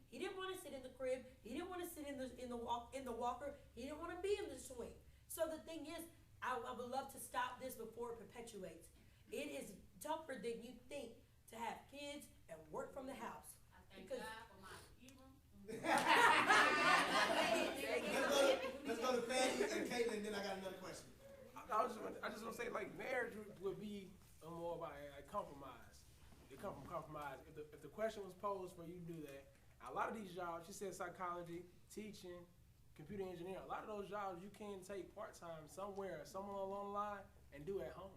He didn't want to sit in the crib. He didn't want to sit in the walker. He didn't want to be in the swing. So the thing is, I would love to stop this before it perpetuates. It is tougher than you think to have kids and work from the house. I thank God for my Let's go to Fanny and Caitlin, then I got another question. I just want to say, like, marriage would be more about a compromise. It comes from compromise. If the question was posed for you to do that, a lot of these jobs, she said psychology, teaching, computer engineering, a lot of those jobs you can take part-time somewhere along the line and do at home.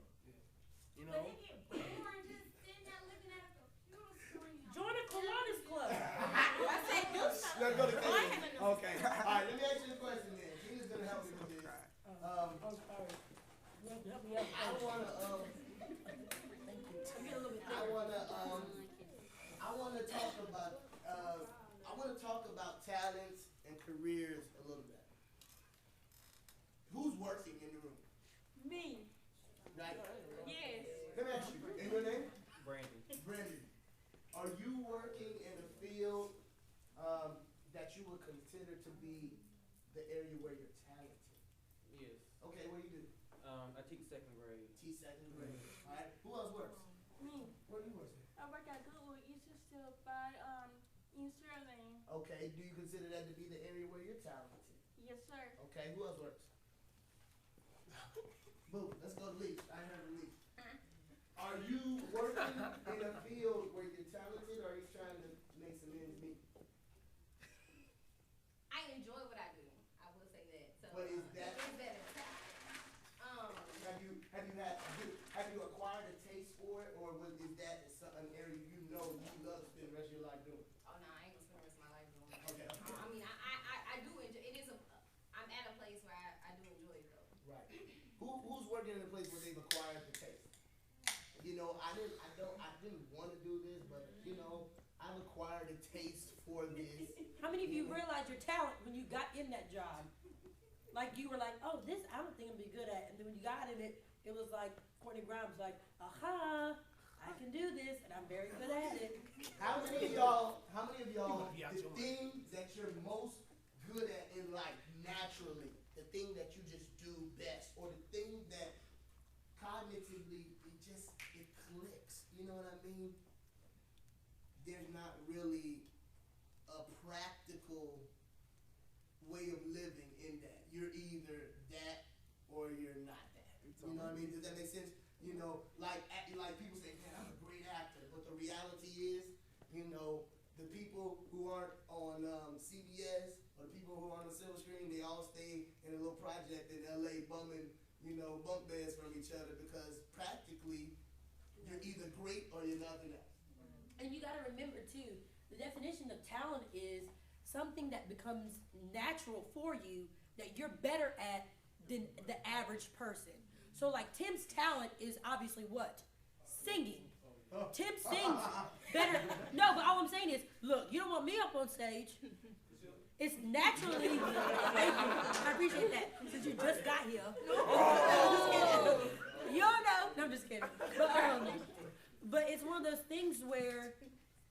You know? But it get boring just sitting there looking at a computer screen. Join a Kiwanis club. I said do something. Let's go to Caitlin. Okay. All right, let me ask you a question then. Gina's going to help me with this. Oh, sorry. Help me out. I want to, Thank you. I'm getting a little bit I thicker. want to talk about talents and careers a little bit. Who's working in the room? Me. Right? Yes. Let me ask you, and your name? Brandon. Brandon. Are you working in a field that you would consider to be the area where you're talented? Yes. Okay, what do you do? I teach second grade. Teach second grade. All right. Who else works? Me. Where do you work? I work at Goodwood Eastern Steel by East Sterling. Okay. Do you consider that to be the area where you're talented? Yes, sir. Okay. Who else works? Boo. Let's go to Lee. I heard Lee. Are you working in a field where you're talented, or are you trying to make some ends meet? I enjoy what I do. I will say that. So What is that? It's better. Have you acquired a taste for it, or is that an area you know you love to spend the rest of your life doing? Oh no, I ain't gonna spend the rest of my life doing it. Okay. I mean, I do enjoy. It is I'm at a place where I do enjoy it though. Right. Who's working in a place where they've acquired the taste? You know, I didn't want to do this, but you know, I've acquired a taste for this. How many of you realized your talent when you got in that job? Like you were like, oh, this I don't think I'm gonna be good at, and then when you got in it, it was like Courtney Grimes, like, aha, I can do this, and I'm very good at it. How many of y'all, the thing that you're most good at in life, naturally, the thing that you just do best, or the thing that cognitively, it clicks, you know what I mean? There's not really a practical way of living in that. You're either that or you're not that. You know what I mean? Does that make sense? You know, like people say, man, I'm a great actor, but the reality is, you know, the people who aren't on CBS or the people who are on the silver screen, they all stay in a little project in LA bumming, you know, bunk beds from each other, because practically you're either great or you're nothing else. And you got to remember too, the definition of talent is something that becomes natural for you that you're better at than the average person. So like Tim's talent is obviously what? Singing. Tim sings better. No, but all I'm saying is, look, you don't want me up on stage. It's naturally, thank you, I appreciate that, since you just got here. I'm just kidding. You don't know. No, I'm just kidding. But it's one of those things where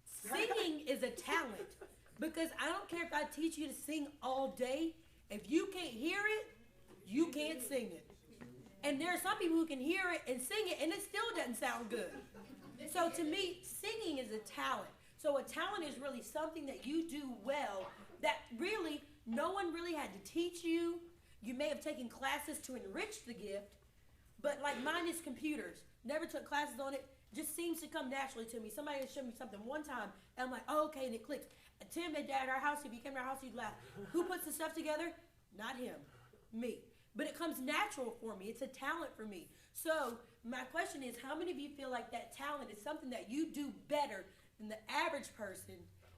singing is a talent. Because I don't care if I teach you to sing all day, if you can't hear it, you can't sing it. And there are some people who can hear it and sing it, and it still doesn't sound good. So to me, singing is a talent. So a talent is really something that you do well that really no one really had to teach you. You may have taken classes to enrich the gift, but like mine is computers. Never took classes on it. Just seems to come naturally to me. Somebody showed me something one time, and I'm like, oh, okay, and it clicks. Tim and Dad at our house, if you came to our house, you'd laugh. Who puts the stuff together? Not him. Me. But it comes natural for me. It's a talent for me. So my question is, how many of you feel like that talent is something that you do better than the average person,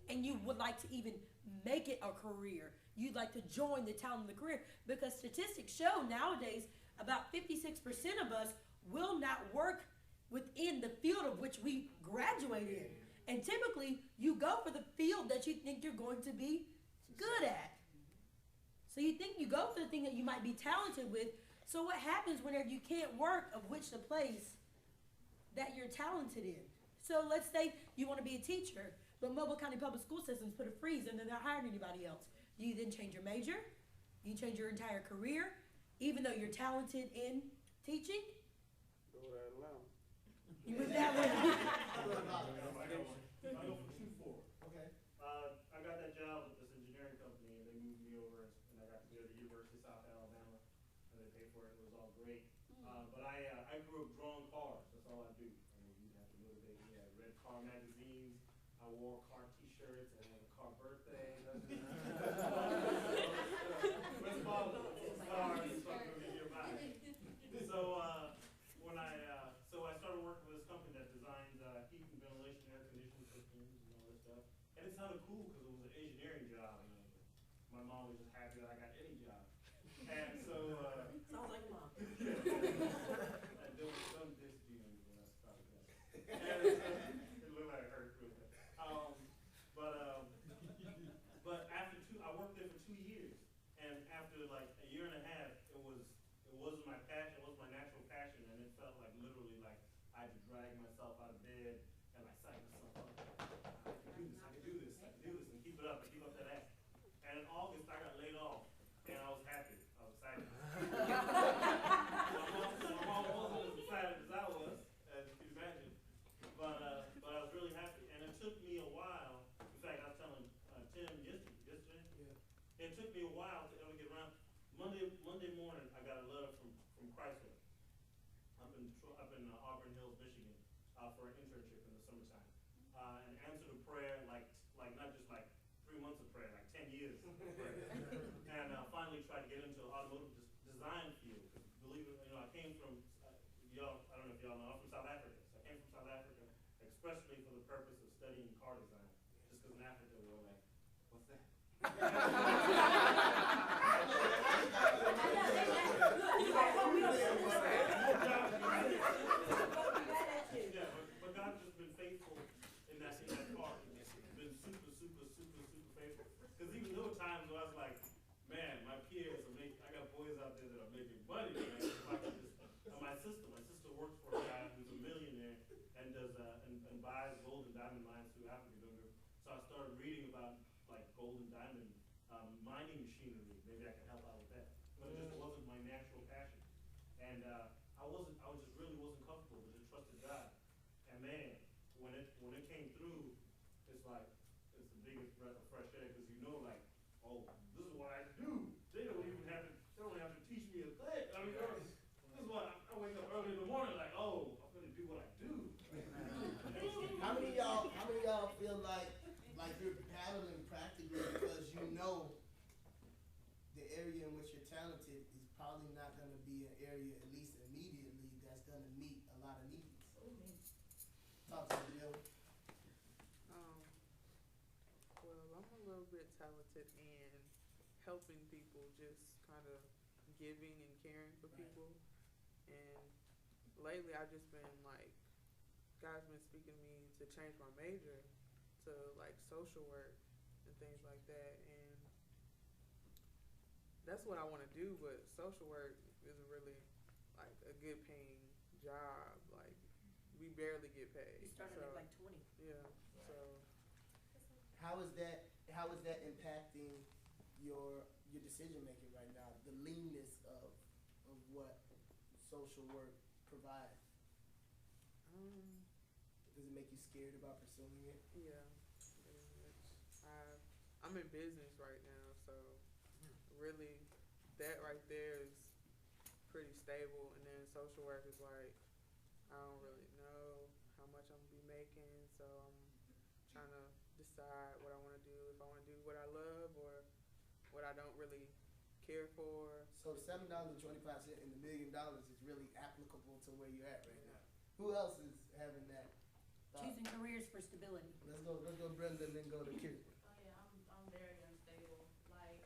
and you would like to even make it a career? You'd like to join the talent in the career? Because statistics show nowadays about 56% of us will not work within the field of which we graduated in. And typically, you go for the field that you think you're going to be good at. So you think you go for the thing that you might be talented with. So what happens whenever you can't work of which the place that you're talented in? So let's say you want to be a teacher, But Mobile County Public School Systems put a freeze and they're not hiring anybody else. Do you then change your major? Do you change your entire career, even though you're talented in teaching? Go to Atlanta. You went that way. I go for 2-4. Okay. I got that job with this engineering company, and they moved me over, and I got to go to the University of South Alabama, and they paid for it. It was all great. But I grew up drawing cars. That's all I do. I mean, you have to motivate me. I read car magazines. I wore car T-shirts and had a car birthday. Where's Bob? Cars. So I started working with this company that designs heat and ventilation, air conditioning systems, and all this stuff. And it sounded cool because it was an engineering job. You know, my mom was just happy that I got any job. And so Sounds like mom. and there was some disagreement, but that's probably good. And it looked like it hurt real bad. But after I worked there for 2 years, and after like a year and a half, it wasn't my passion, it wasn't my natural passion, and it felt like literally like I had to drag myself out of bed and like psych myself up. I can do this, and keep it up, and keep up that ass. And in August, I got laid off, and I was happy, I was excited. My mom wasn't as excited as I was, as you can imagine, but I was really happy, and it took me a while. In fact, I was telling Tim yesterday. Yeah. It took me a while to ever get around. Monday morning, I got a letter from Chrysler up in Auburn Hills, Michigan, for an internship in the summertime. And answered a prayer like not just like 3 months of prayer, like 10 years of prayer. And finally tried to get into the automotive design field. Believe it, I came from y'all. I don't know if y'all know. I'm from South Africa. So I came from South Africa expressly for the purpose of studying car design. Just because in Africa we're like, what's that? Yeah, but God's just been faithful in that part. He's been super faithful. Because even there were times where I was like, man, my peers are making, I got boys out there that are making money, man. If I could just, my sister works for a guy who's a millionaire and does and buys gold and diamond mines through Africa. So I started reading about like gold and diamond mining machinery. Maybe I can help out with that. But it just wasn't my natural passion. And I just really wasn't comfortable, but I trusted God. And man, when it came through, it's like it's the biggest breath of fresh air because like, oh, this is what I do. They don't have to teach me a thing. I mean, this is what I wake up early in the morning like, oh, I'm gonna do what I do. How many of y'all feel like you're battling practically because you know the area in which you're talented is probably not going to be an area, at least immediately, that's going to meet a lot of needs? Talk to me, Bill. Well, I'm a little bit talented in helping people, just kind of giving and caring for people. And lately, I've just been like, God's been speaking to me to change my major to like social work and things like that. And that's what I want to do, but social work isn't really like a good paying job. Like we barely get paid. You started at like 20. Yeah. So How is that impacting your decision making right now? The leanness of what social work provides. Does it make you scared about pursuing it? yeah, very much. I'm in business right now, so really that right there is pretty stable. And then social work is like, I don't really know how much I'm gonna be making, so I'm trying to decide what I want to do. If I want to do what I love or what I don't really care for. So $7.25 and $1 million is really applicable to where you're at right now. Who else is having that thought? Choosing careers for stability. Let's go Brenda and then go to Kirk. Oh yeah, I'm very unstable. Like,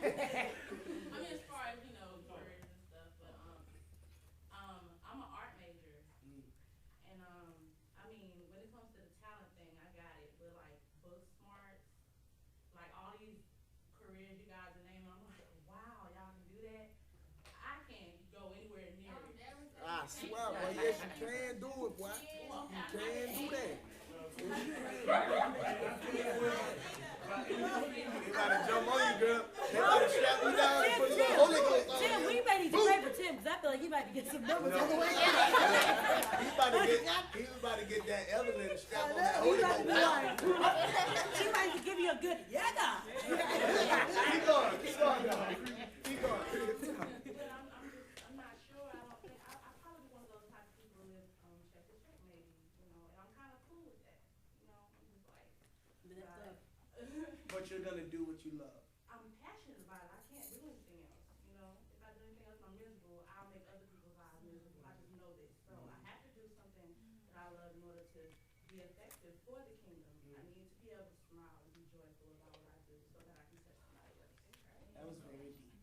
I mean, as far as careers and stuff, but I'm an art major, and I mean, when it comes to the talent thing, I got it. But like book smarts, like all these careers you guys are naming, I'm like, wow, y'all can do that. I can't go anywhere near it. I swear, boy, yes, you can do it, boy. You can do that. They about to jump on you, girl. They about to strap you down and put a little Holy Ghost on Tim, you. we may need to pray for Tim, because I feel like he might get some numbers on the way out. He was about to get that Evelyn strap on that He Holy might be Ghost. like, she might give you a good, yeah, God. Keep going, keep going, dog. Keep going. But I'm not sure. I don't think I probably one of those type of people who live check to check maybe, and I'm kind of cool with that. I'm just like, But you're gonna do what you love. I'm passionate about it. I can't do anything else. If I do anything else, I'm miserable. I'll make other people's lives miserable. I just know this. So I have to do something that I love in order to be effective for the kingdom. I need to be able to smile and be joyful about what I do so that I can touch somebody else. That was very deep.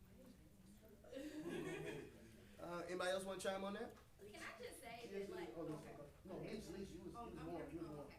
Anybody else want to chime on that? Can I just say that, like, No, Lisa, you was warm.